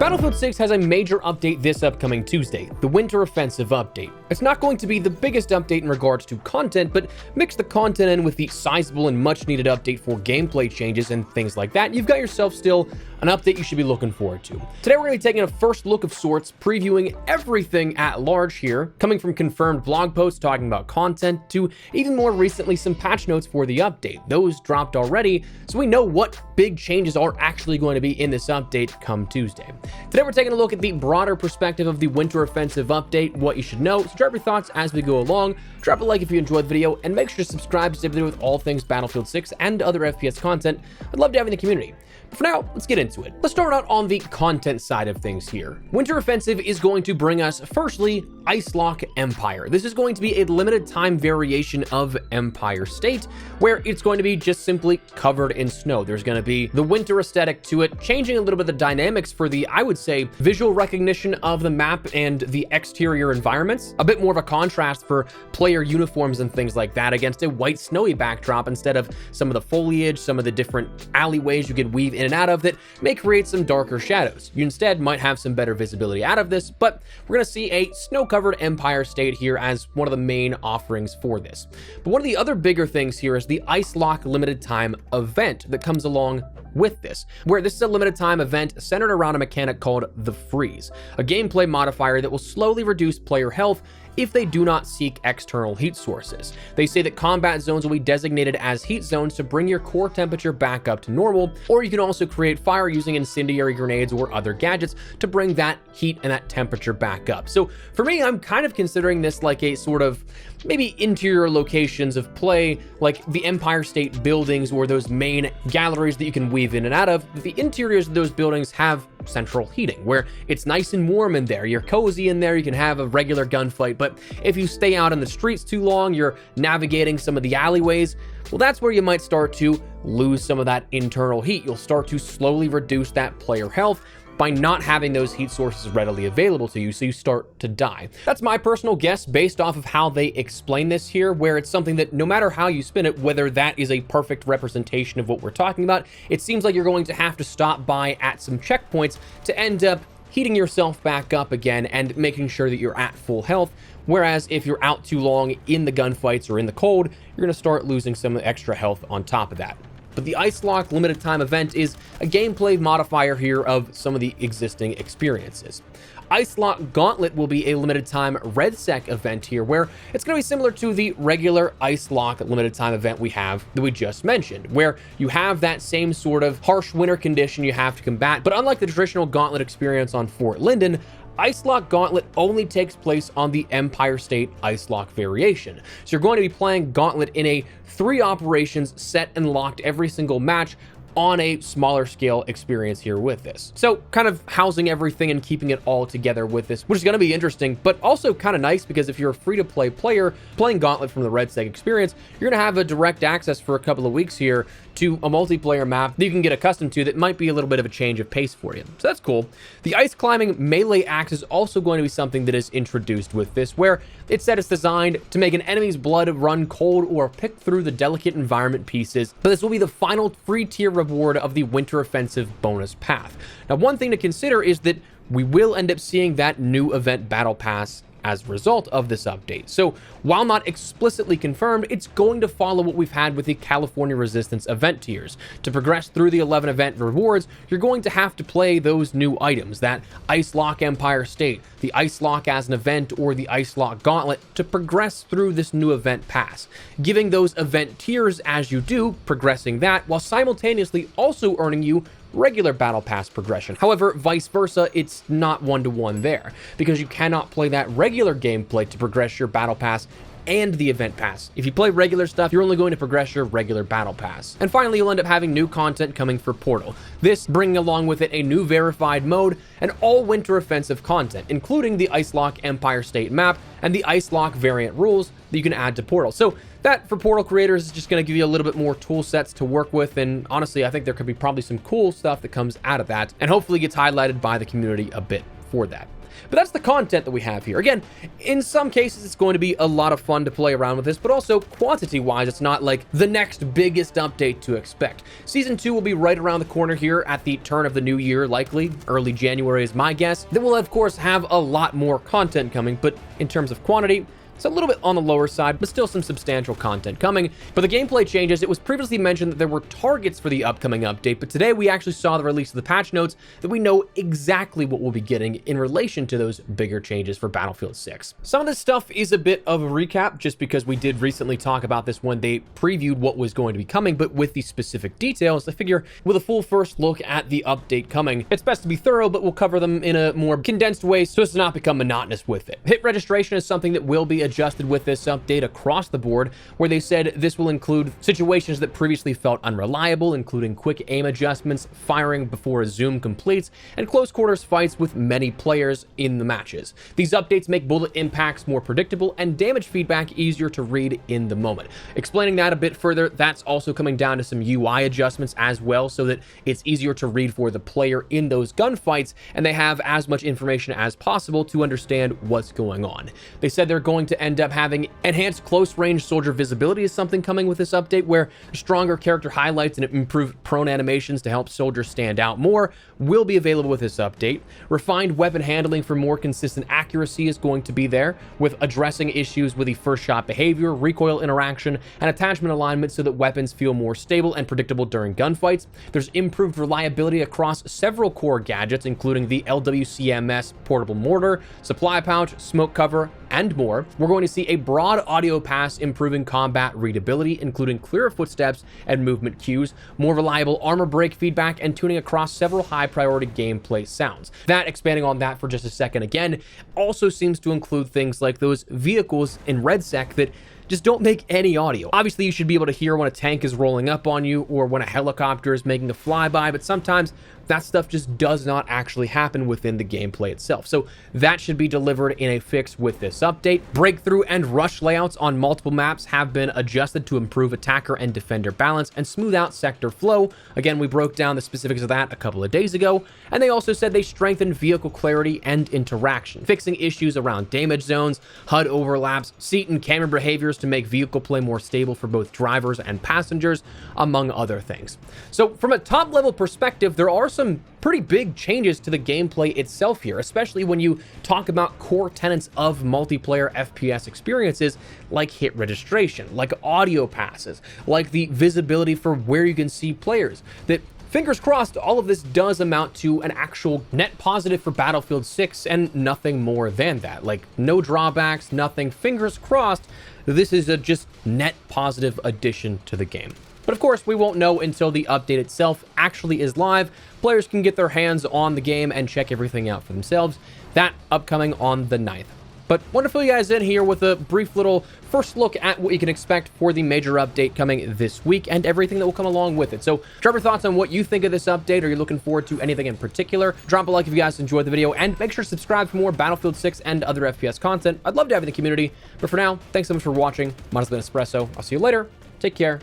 Battlefield 6 has a major update this upcoming Tuesday, the Winter Offensive update. It's not going to be the biggest update in regards to content, but mix the content in with the sizable and much needed update for gameplay changes and things like that, you've got yourself still an update you should be looking forward to. Today we're going to be taking a first look of sorts, previewing everything at large here, coming from confirmed blog posts talking about content to even more recently some patch notes for the update. Those dropped already, so we know what big changes are actually going to be in this update come Tuesday. Today we're taking a look at the broader perspective of the Winter Offensive update, what you should know, so drop your thoughts as we go along, drop a like if you enjoyed the video, and make sure to subscribe to stay up to date with all things Battlefield 6 and other FPS content. I'd love to have you in the community. But for now, let's get into it. Let's start out on the content side of things here. Winter Offensive is going to bring us, firstly, Icelock Empire. This is going to be a limited time variation of Empire State, where it's going to be just simply covered in snow. There's going to be the winter aesthetic to it, changing a little bit the dynamics for the, I would say, visual recognition of the map and the exterior environments. A bit more of a contrast for player uniforms and things like that against a white snowy backdrop instead of some of the foliage, some of the different alleyways you could weave in and out of that may create some darker shadows. You instead might have some better visibility out of this, but we're going to see a snow-covered Empire State here as one of the main offerings for this. But one of the other bigger things here is the Icelock limited time event that comes along with this, where this is a limited time event centered around a mechanic called the Freeze, a gameplay modifier that will slowly reduce player health if they do not seek external heat sources. They say that combat zones will be designated as heat zones to bring your core temperature back up to normal, or you can also create fire using incendiary grenades or other gadgets to bring that heat and that temperature back up. So for me, I'm kind of considering this like a sort of maybe interior locations of play, like the Empire State buildings or those main galleries that you can weave in and out of. The interiors of those buildings have central heating, where it's nice and warm in there. You're cozy in there, you can have a regular gunfight, but if you stay out in the streets too long, you're navigating some of the alleyways, well, that's where you might start to lose some of that internal heat. You'll start to slowly reduce that player health by not having those heat sources readily available to you, so you start to die. That's my personal guess based off of how they explain this here, where it's something that no matter how you spin it, whether that is a perfect representation of what we're talking about, it seems like you're going to have to stop by at some checkpoints to end up heating yourself back up again and making sure that you're at full health. Whereas if you're out too long in the gunfights or in the cold, you're gonna start losing some extra health on top of that. But the Icelock limited time event is a gameplay modifier here of some of the existing experiences. Icelock Gauntlet will be a limited time RedSec event here, where it's going to be similar to the regular Icelock limited time event that we just mentioned, where you have that same sort of harsh winter condition you have to combat. But unlike the traditional Gauntlet experience on Fort Linden, Icelock Gauntlet only takes place on the Empire State Icelock variation. So you're going to be playing Gauntlet in a 3 operations set and locked every single match on a smaller scale experience here with this. So kind of housing everything and keeping it all together with this, which is going to be interesting, but also kind of nice because if you're a free-to-play player playing Gauntlet from the RedSec experience, you're going to have a direct access for a couple of weeks here to a multiplayer map that you can get accustomed to that might be a little bit of a change of pace for you. So that's cool. The ice climbing melee axe is also going to be something that is introduced with this, where it said it's designed to make an enemy's blood run cold or pick through the delicate environment pieces, but this will be the final free tier reward of the Winter Offensive bonus path. Now, one thing to consider is that we will end up seeing that new event battle pass as a result of this update. So while not explicitly confirmed, it's going to follow what we've had with the California Resistance event tiers. To progress through the 11 event rewards, you're going to have to play those new items, that Icelock Empire State, the Icelock as an event, or the Icelock Gauntlet to progress through this new event pass. Giving those event tiers as you do, progressing that, while simultaneously also earning you regular battle pass progression. However, vice versa, it's not one-to-one there, because you cannot play that regular gameplay to progress your battle pass and the event pass. If you play regular stuff, you're only going to progress your regular battle pass. And finally, you'll end up having new content coming for Portal. This bringing along with it a new verified mode and all Winter Offensive content, including the Icelock Empire State map and the Icelock variant rules that you can add to Portal. So that, for Portal creators, is just going to give you a little bit more tool sets to work with, and honestly, I think there could be probably some cool stuff that comes out of that, and hopefully gets highlighted by the community a bit for that. But that's the content that we have here. Again, in some cases, it's going to be a lot of fun to play around with this, but also quantity-wise, it's not like the next biggest update to expect. Season 2 will be right around the corner here at the turn of the new year, likely. Early January is my guess. Then we'll, of course, have a lot more content coming, but in terms of quantity, it's a little bit on the lower side, but still some substantial content coming. But the gameplay changes. It was previously mentioned that there were targets for the upcoming update, but today we actually saw the release of the patch notes that we know exactly what we'll be getting in relation to those bigger changes for Battlefield 6. Some of this stuff is a bit of a recap, just because we did recently talk about this when they previewed what was going to be coming, but with the specific details, I figure with a full first look at the update coming, it's best to be thorough, but we'll cover them in a more condensed way so as to not become monotonous with it. Hit registration is something that will be adjusted with this update across the board, where they said this will include situations that previously felt unreliable, including quick aim adjustments, firing before a zoom completes, and close quarters fights with many players in the matches. These updates make bullet impacts more predictable and damage feedback easier to read in the moment. Explaining that a bit further, that's also coming down to some UI adjustments as well, so that it's easier to read for the player in those gunfights, and they have as much information as possible to understand what's going on. They said they're going to end up having enhanced close range soldier visibility is something coming with this update, where stronger character highlights and improved prone animations to help soldiers stand out more will be available with this update. Refined weapon handling for more consistent accuracy is going to be there, with addressing issues with the first shot behavior, recoil interaction, and attachment alignment so that weapons feel more stable and predictable during gunfights. There's improved reliability across several core gadgets, including the LWCMS portable mortar, supply pouch, smoke cover, and more. We're going to see a broad audio pass improving combat readability, including clearer footsteps and movement cues, more reliable armor break feedback, and tuning across several high priority gameplay sounds. That, expanding on that for just a second again, also seems to include things like those vehicles in RedSec that just don't make any audio. Obviously, you should be able to hear when a tank is rolling up on you or when a helicopter is making a flyby, but sometimes that stuff just does not actually happen within the gameplay itself. So that should be delivered in a fix with this update. Breakthrough and rush layouts on multiple maps have been adjusted to improve attacker and defender balance and smooth out sector flow. Again, we broke down the specifics of that a couple of days ago, and they also said they strengthened vehicle clarity and interaction, fixing issues around damage zones, HUD overlaps, seat and camera behaviors to make vehicle play more stable for both drivers and passengers, among other things. So from a top level perspective, there are some pretty big changes to the gameplay itself here, especially when you talk about core tenets of multiplayer FPS experiences like hit registration, like audio passes, like the visibility for where you can see players. That, fingers crossed, all of this does amount to an actual net positive for Battlefield 6 and nothing more than that. Like, no drawbacks, nothing. Fingers crossed, this is a just net positive addition to the game. But of course, we won't know until the update itself actually is live. Players can get their hands on the game and check everything out for themselves. That upcoming on the 9th. But I want to fill you guys in here with a brief little first look at what you can expect for the major update coming this week and everything that will come along with it. So drop your thoughts on what you think of this update. Are you looking forward to anything in particular? Drop a like if you guys enjoyed the video, and make sure to subscribe for more Battlefield 6 and other FPS content. I'd love to have you in the community. But for now, thanks so much for watching. Mine has been Espresso. I'll see you later. Take care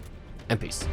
and peace.